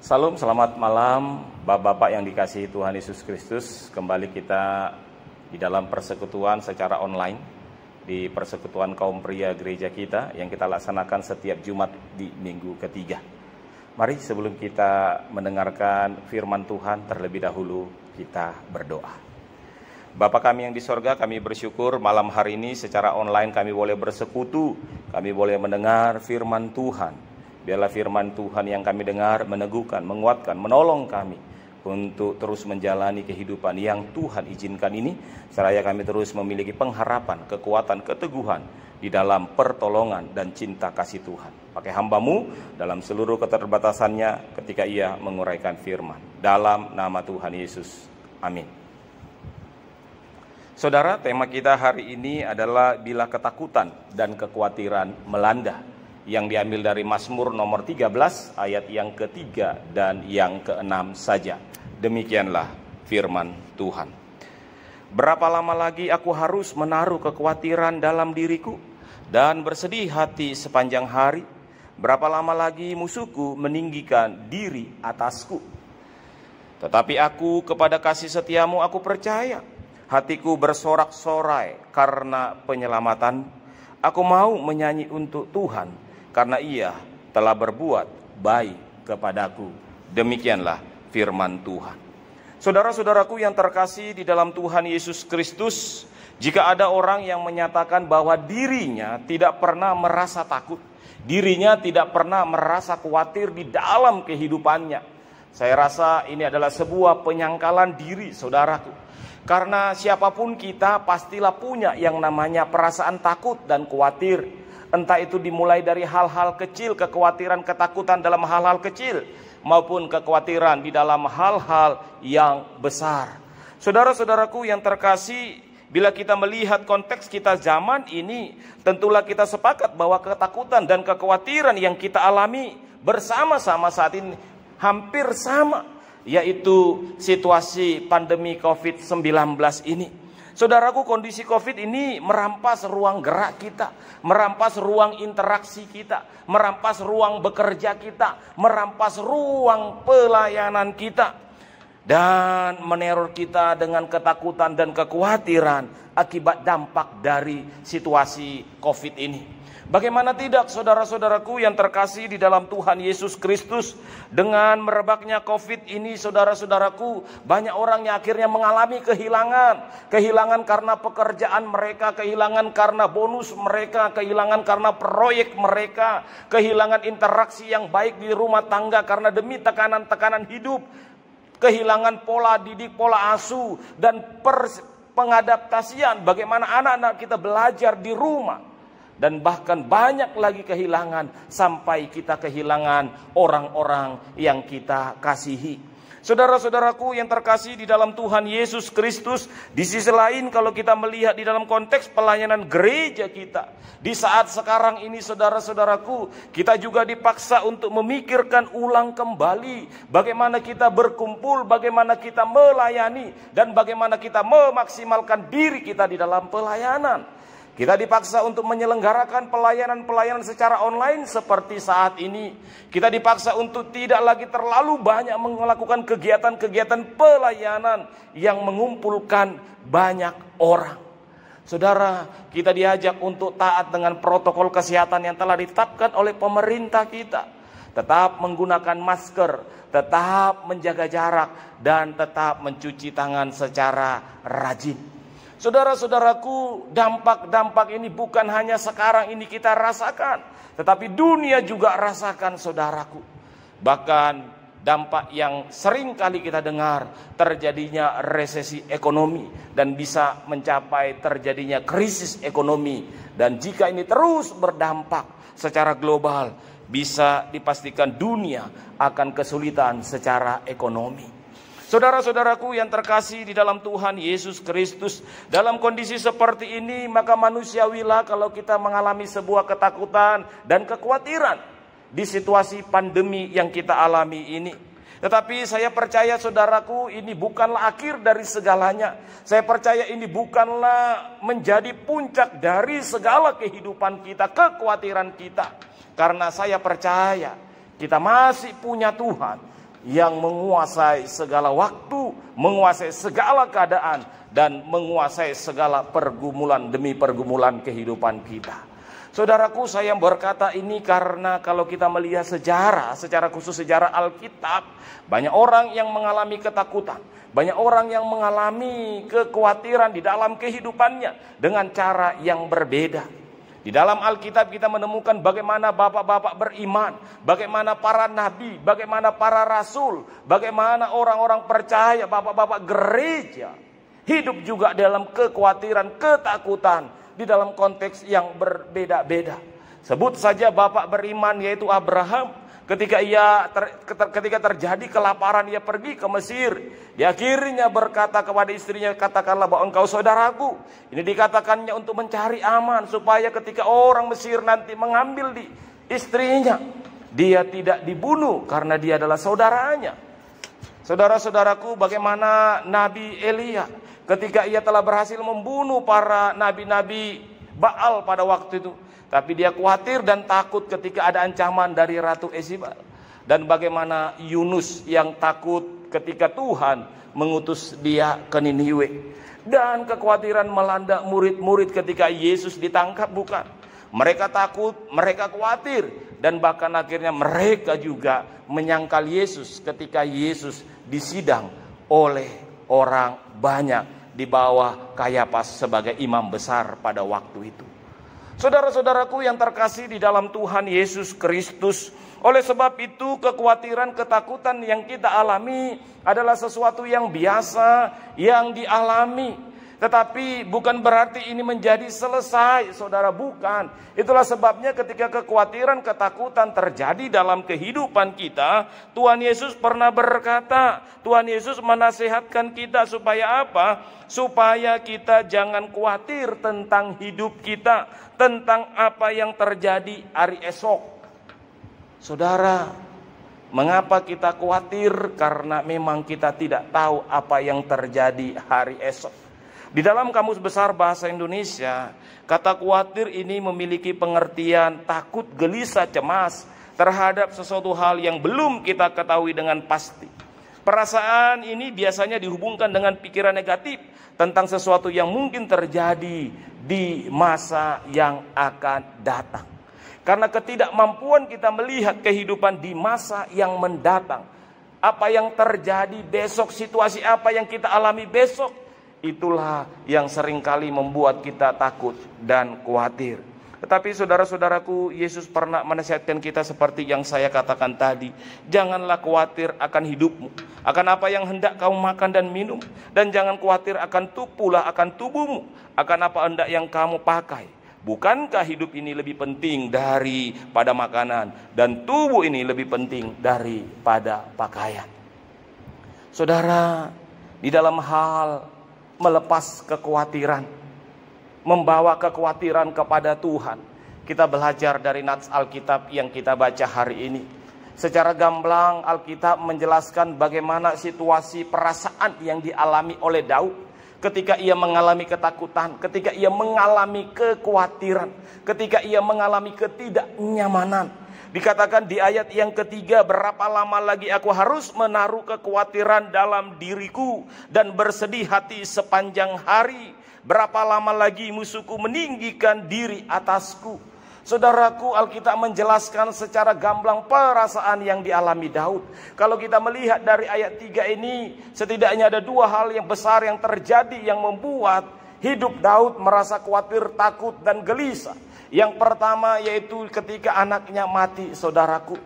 Salam, selamat malam Bapak-Bapak yang dikasihi Tuhan Yesus Kristus. Kembali kita di dalam persekutuan secara online di persekutuan kaum pria gereja kita yang kita laksanakan setiap Jumat di minggu ketiga. Mari sebelum kita mendengarkan firman Tuhan, terlebih dahulu kita berdoa. Bapa kami yang di sorga, kami bersyukur malam hari ini secara online kami boleh bersekutu, kami boleh mendengar firman Tuhan. Biarlah firman Tuhan yang kami dengar meneguhkan, menguatkan, menolong kami untuk terus menjalani kehidupan yang Tuhan izinkan ini. Seraya kami terus memiliki pengharapan, kekuatan, keteguhan di dalam pertolongan dan cinta kasih Tuhan. Pakai hamba-Mu dalam seluruh keterbatasannya ketika Ia menguraikan firman. Dalam nama Tuhan Yesus. Amin. Saudara, tema kita hari ini adalah bila ketakutan dan kekhawatiran melanda, yang diambil dari Mazmur nomor 13 ayat yang ketiga dan yang keenam saja. Demikianlah firman Tuhan. Berapa lama lagi aku harus menaruh kekhawatiran dalam diriku dan bersedih hati sepanjang hari? Berapa lama lagi musuhku meninggikan diri atasku? Tetapi aku kepada kasih setiamu aku percaya. Hatiku bersorak-sorai karena penyelamatan. Aku mau menyanyi untuk Tuhan, karena Ia telah berbuat baik kepadaku. Demikianlah firman Tuhan. Saudara-saudaraku yang terkasih di dalam Tuhan Yesus Kristus, jika ada orang yang menyatakan bahwa dirinya tidak pernah merasa takut, dirinya tidak pernah merasa khawatir di dalam kehidupannya, saya rasa ini adalah sebuah penyangkalan diri, saudaraku. Karena siapapun kita pastilah punya yang namanya perasaan takut dan khawatir. Entah itu dimulai dari hal-hal kecil, kekhawatiran, ketakutan dalam hal-hal kecil, maupun kekhawatiran di dalam hal-hal yang besar. Saudara-saudaraku yang terkasih, bila kita melihat konteks kita zaman ini, tentulah kita sepakat bahwa ketakutan dan kekhawatiran yang kita alami bersama-sama saat ini hampir sama, yaitu situasi pandemi COVID-19 ini. Saudaraku, kondisi COVID ini merampas ruang gerak kita, merampas ruang interaksi kita, merampas ruang bekerja kita, merampas ruang pelayanan kita, dan meneror kita dengan ketakutan dan kekhawatiran akibat dampak dari situasi COVID ini. Bagaimana tidak, saudara-saudaraku yang terkasih di dalam Tuhan Yesus Kristus, dengan merebaknya COVID ini, saudara-saudaraku, banyak orang yang akhirnya mengalami kehilangan karena pekerjaan mereka, kehilangan karena bonus mereka, kehilangan karena proyek mereka, kehilangan interaksi yang baik di rumah tangga karena demi tekanan-tekanan hidup, kehilangan pola didik, pola asuh, dan pengadaptasian bagaimana anak-anak kita belajar di rumah. Dan bahkan banyak lagi kehilangan, sampai kita kehilangan orang-orang yang kita kasihi. Saudara-saudaraku yang terkasih di dalam Tuhan Yesus Kristus, di sisi lain kalau kita melihat di dalam konteks pelayanan gereja kita, di saat sekarang ini saudara-saudaraku, kita juga dipaksa untuk memikirkan ulang kembali bagaimana kita berkumpul, bagaimana kita melayani, dan bagaimana kita memaksimalkan diri kita di dalam pelayanan. Kita dipaksa untuk menyelenggarakan pelayanan-pelayanan secara online seperti saat ini. Kita dipaksa untuk tidak lagi terlalu banyak melakukan kegiatan-kegiatan pelayanan yang mengumpulkan banyak orang. Saudara, kita diajak untuk taat dengan protokol kesehatan yang telah ditetapkan oleh pemerintah kita. Tetap menggunakan masker, tetap menjaga jarak, dan tetap mencuci tangan secara rajin. Saudara-saudaraku, dampak-dampak ini bukan hanya sekarang ini kita rasakan, tetapi dunia juga rasakan, saudaraku. Bahkan dampak yang sering kali kita dengar, terjadinya resesi ekonomi dan bisa mencapai terjadinya krisis ekonomi. Dan jika ini terus berdampak secara global, bisa dipastikan dunia akan kesulitan secara ekonomi. Saudara-saudaraku yang terkasih di dalam Tuhan Yesus Kristus, dalam kondisi seperti ini maka manusiawilah kalau kita mengalami sebuah ketakutan dan kekhawatiran di situasi pandemi yang kita alami ini. Tetapi saya percaya, saudaraku, ini bukanlah akhir dari segalanya. Saya percaya ini bukanlah menjadi puncak dari segala kehidupan kita, kekhawatiran kita. Karena saya percaya kita masih punya Tuhan. yang menguasai segala waktu, menguasai segala keadaan, dan menguasai segala pergumulan demi pergumulan kehidupan kita. Saudaraku, saya berkata ini karena kalau kita melihat sejarah, secara khusus sejarah Alkitab, banyak orang yang mengalami ketakutan, banyak orang yang mengalami kekhawatiran di dalam kehidupannya dengan cara yang berbeda. Di dalam Alkitab kita menemukan bagaimana bapak-bapak beriman, bagaimana para nabi, bagaimana para rasul, bagaimana orang-orang percaya, bapak-bapak gereja hidup juga dalam kekhawatiran, ketakutan di dalam konteks yang berbeda-beda. Sebut saja bapak beriman yaitu Abraham. Ketika terjadi kelaparan, ia pergi ke Mesir. Dia akhirnya berkata kepada istrinya, katakanlah bahwa engkau saudaraku. Ini dikatakannya untuk mencari aman, supaya ketika orang Mesir nanti mengambil di istrinya, dia tidak dibunuh karena dia adalah saudaranya. Saudara-saudaraku, bagaimana Nabi Elia ketika ia telah berhasil membunuh para nabi-nabi Baal pada waktu itu. Tapi dia khawatir dan takut ketika ada ancaman dari Ratu Yezebel. Dan bagaimana Yunus yang takut ketika Tuhan mengutus dia ke Niniwe. Dan kekhawatiran melanda murid-murid ketika Yesus ditangkap, bukan? Mereka takut, mereka khawatir. Dan bahkan akhirnya mereka juga menyangkal Yesus ketika Yesus disidang oleh orang banyak di bawah Kayafas sebagai imam besar pada waktu itu. Saudara-saudaraku yang terkasih di dalam Tuhan Yesus Kristus, oleh sebab itu kekhawatiran, ketakutan yang kita alami adalah sesuatu yang biasa, yang dialami. Tetapi bukan berarti ini menjadi selesai, saudara, bukan. Itulah sebabnya ketika kekhawatiran, ketakutan terjadi dalam kehidupan kita, Tuhan Yesus pernah berkata, Tuhan Yesus menasihatkan kita supaya apa? Supaya kita jangan khawatir tentang hidup kita, tentang apa yang terjadi hari esok. Saudara, mengapa kita khawatir? Karena memang kita tidak tahu apa yang terjadi hari esok. Di dalam Kamus Besar Bahasa Indonesia, kata khawatir ini memiliki pengertian takut, gelisah, cemas terhadap sesuatu hal yang belum kita ketahui dengan pasti. Perasaan ini biasanya dihubungkan dengan pikiran negatif tentang sesuatu yang mungkin terjadi di masa yang akan datang. Karena ketidakmampuan kita melihat kehidupan di masa yang mendatang, apa yang terjadi besok, situasi apa yang kita alami besok, itulah yang seringkali membuat kita takut dan khawatir. Tetapi saudara-saudaraku, Yesus pernah menasihatkan kita seperti yang saya katakan tadi. Janganlah khawatir akan hidupmu, akan apa yang hendak kamu makan dan minum. Dan jangan khawatir akan pula akan tubuhmu, akan apa hendak yang kamu pakai. Bukankah hidup ini lebih penting daripada makanan, dan tubuh ini lebih penting daripada pakaian? Saudara, di dalam hal melepas kekhawatiran, membawa kekhawatiran kepada Tuhan, kita belajar dari nats Alkitab yang kita baca hari ini. Secara gamblang Alkitab menjelaskan bagaimana situasi perasaan yang dialami oleh Daud ketika ia mengalami ketakutan, ketika ia mengalami kekhawatiran, ketika ia mengalami ketidaknyamanan. Dikatakan di ayat yang ketiga, berapa lama lagi aku harus menaruh kekhawatiran dalam diriku dan bersedih hati sepanjang hari? Berapa lama lagi musuhku meninggikan diri atasku? Saudaraku, Alkitab menjelaskan secara gamblang perasaan yang dialami Daud. Kalau kita melihat dari ayat 3 ini, setidaknya ada dua hal yang besar yang terjadi yang membuat hidup Daud merasa khawatir, takut, dan gelisah. Yang pertama yaitu ketika anaknya mati, saudaraku.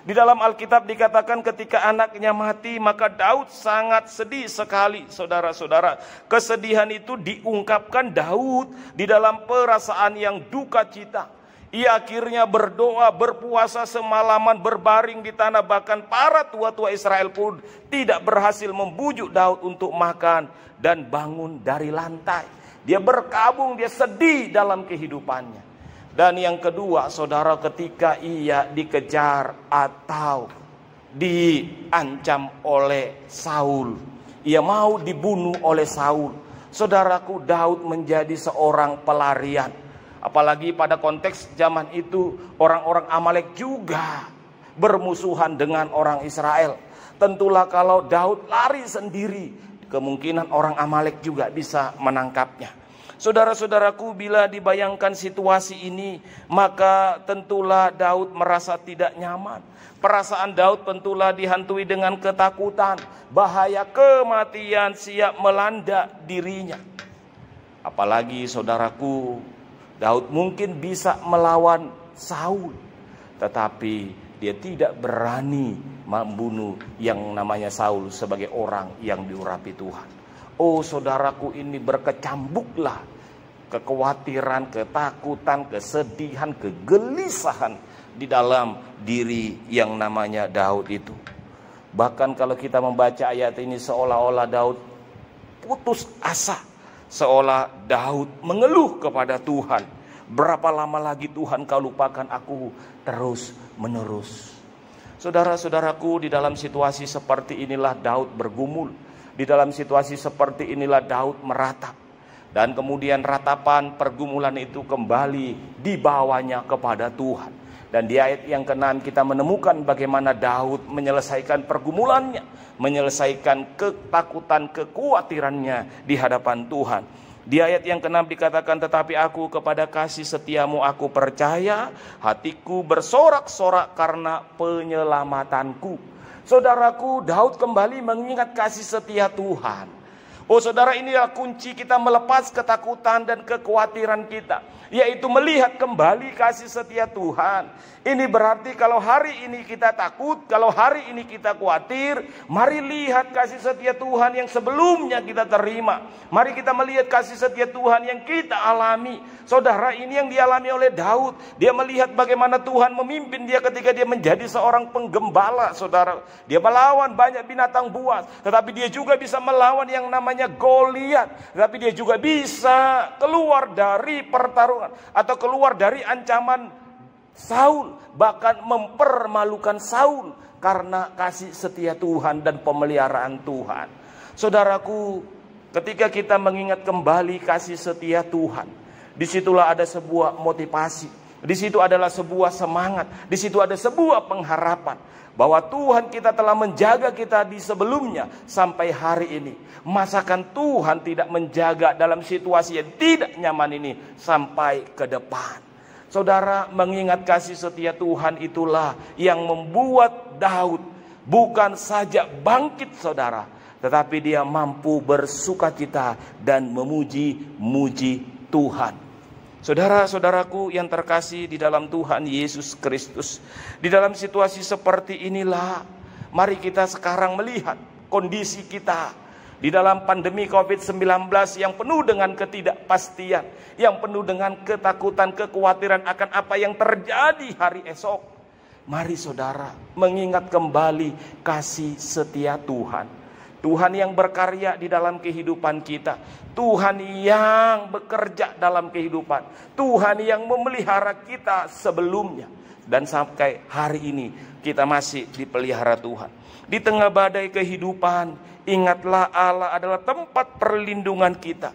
Di dalam Alkitab dikatakan ketika anaknya mati, maka Daud sangat sedih sekali, saudara-saudara. Kesedihan itu diungkapkan Daud di dalam perasaan yang duka cita. Ia akhirnya berdoa, berpuasa semalaman, berbaring di tanah. Bahkan para tua-tua Israel pun tidak berhasil membujuk Daud untuk makan dan bangun dari lantai. Dia berkabung, dia sedih dalam kehidupannya. Dan yang kedua, saudara, ketika ia dikejar atau diancam oleh Saul, ia mau dibunuh oleh Saul. Saudaraku, Daud menjadi seorang pelarian. Apalagi pada konteks zaman itu, orang-orang Amalek juga bermusuhan dengan orang Israel. Tentulah kalau Daud lari sendiri, kemungkinan orang Amalek juga bisa menangkapnya. Saudara-saudaraku, bila dibayangkan situasi ini, maka tentulah Daud merasa tidak nyaman. Perasaan Daud tentulah dihantui dengan ketakutan, bahaya kematian siap melanda dirinya. Apalagi saudaraku, Daud mungkin bisa melawan Saul, tetapi dia tidak berani membunuh yang namanya Saul sebagai orang yang diurapi Tuhan. Oh saudaraku, ini berkecambuklah kekhawatiran, ketakutan, kesedihan, kegelisahan di dalam diri yang namanya Daud itu. Bahkan kalau kita membaca ayat ini, seolah-olah Daud putus asa, seolah Daud mengeluh kepada Tuhan. Berapa lama lagi Tuhan kau lupakan aku terus menerus. Saudara-saudaraku, di dalam situasi seperti inilah Daud bergumul. Di dalam situasi seperti inilah Daud meratap. Dan kemudian ratapan pergumulan itu kembali dibawanya kepada Tuhan. Dan di ayat yang ke-6 kita menemukan bagaimana Daud menyelesaikan pergumulannya, menyelesaikan ketakutan, kekhawatirannya di hadapan Tuhan. Di ayat yang ke-6 dikatakan, tetapi aku kepada kasih setiamu aku percaya, hatiku bersorak-sorak karena penyelamatanku. Saudaraku, Daud kembali mengingat kasih setia Tuhan. Oh saudara, inilah kunci kita melepas ketakutan dan kekhawatiran kita, yaitu melihat kembali kasih setia Tuhan. Ini berarti kalau hari ini kita takut, kalau hari ini kita khawatir, mari lihat kasih setia Tuhan yang sebelumnya kita terima. Mari kita melihat kasih setia Tuhan yang kita alami. Saudara, ini yang dialami oleh Daud. Dia melihat bagaimana Tuhan memimpin dia ketika dia menjadi seorang penggembala, saudara. Dia melawan banyak binatang buas, tetapi dia juga bisa melawan yang namanya Goliat. Tetapi dia juga bisa keluar dari pertarungan atau keluar dari ancaman Saul, bahkan mempermalukan Saul karena kasih setia Tuhan dan pemeliharaan Tuhan. Saudaraku, ketika kita mengingat kembali kasih setia Tuhan, disitulah ada sebuah motivasi, di situ adalah sebuah semangat, di situ ada sebuah pengharapan bahwa Tuhan kita telah menjaga kita di sebelumnya sampai hari ini. Masakan Tuhan tidak menjaga dalam situasi yang tidak nyaman ini sampai ke depan. Saudara, mengingat kasih setia Tuhan itulah yang membuat Daud bukan saja bangkit saudara, tetapi dia mampu bersukacita dan memuji-muji Tuhan. Saudara-saudaraku yang terkasih di dalam Tuhan Yesus Kristus, di dalam situasi seperti inilah mari kita sekarang melihat kondisi kita di dalam pandemi COVID-19 yang penuh dengan ketidakpastian, yang penuh dengan ketakutan, kekhawatiran akan apa yang terjadi hari esok. Mari saudara mengingat kembali kasih setia Tuhan. Tuhan yang berkarya di dalam kehidupan kita, Tuhan yang bekerja dalam kehidupan, Tuhan yang memelihara kita sebelumnya, dan sampai hari ini kita masih dipelihara Tuhan. Di tengah badai kehidupan, ingatlah Allah adalah tempat perlindungan kita.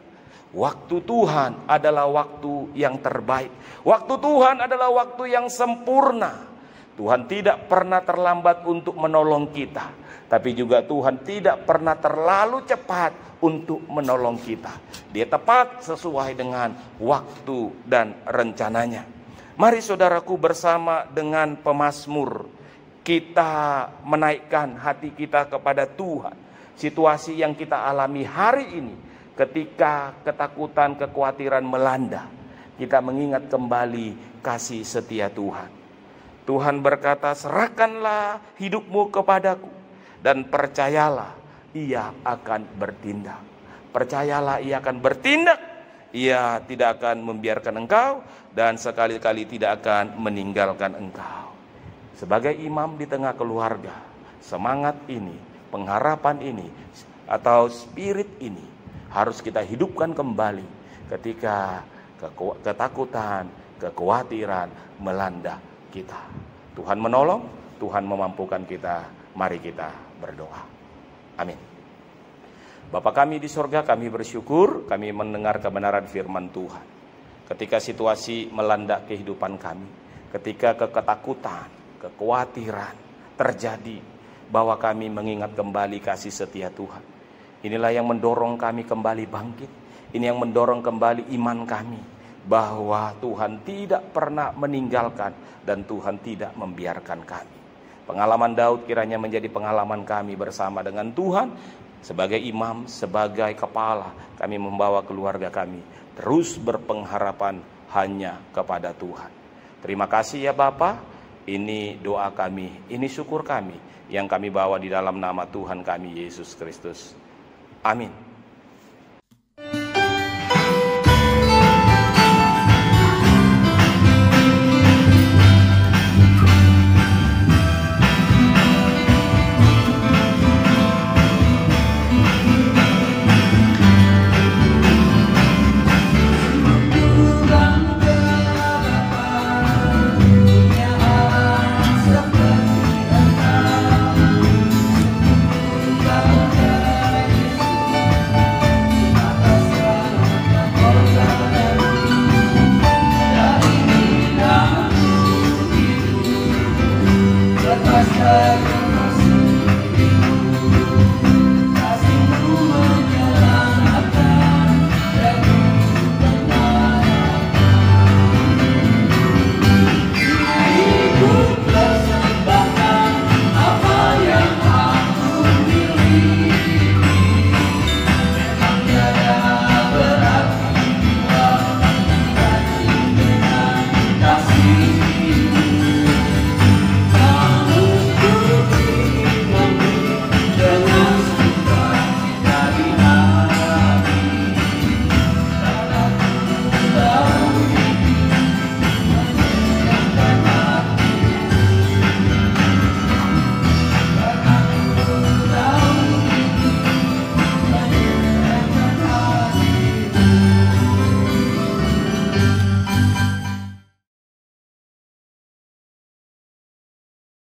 Waktu Tuhan adalah waktu yang terbaik. Waktu Tuhan adalah waktu yang sempurna. Tuhan tidak pernah terlambat untuk menolong kita, tapi juga Tuhan tidak pernah terlalu cepat untuk menolong kita. Dia tepat sesuai dengan waktu dan rencananya. Mari saudaraku, bersama dengan pemazmur kita menaikkan hati kita kepada Tuhan. Situasi yang kita alami hari ini, ketika ketakutan, kekhawatiran melanda, kita mengingat kembali kasih setia Tuhan. Tuhan berkata, serahkanlah hidupmu kepadaku dan percayalah Ia akan bertindak. Percayalah Ia akan bertindak. Ia tidak akan membiarkan engkau dan sekali-kali tidak akan meninggalkan engkau. Sebagai imam di tengah keluarga, semangat ini, pengharapan ini, atau spirit ini harus kita hidupkan kembali ketika ketakutan, kekhawatiran melanda kita. Tuhan menolong, Tuhan memampukan kita. Mari kita berdoa. Amin. Bapa kami di sorga, kami bersyukur kami mendengar kebenaran firman Tuhan. Ketika situasi melanda kehidupan kami, ketika ketakutan, kekhawatiran terjadi bahwa kami mengingat kembali kasih setia Tuhan. Inilah yang mendorong kami kembali bangkit. Ini yang mendorong kembali iman kami, bahwa Tuhan tidak pernah meninggalkan dan Tuhan tidak membiarkan kami. Pengalaman Daud kiranya menjadi pengalaman kami bersama dengan Tuhan. Sebagai imam, sebagai kepala, kami membawa keluarga kami terus berpengharapan hanya kepada Tuhan. Terima kasih ya Bapa. Ini doa kami, ini syukur kami yang kami bawa di dalam nama Tuhan kami Yesus Kristus. Amin.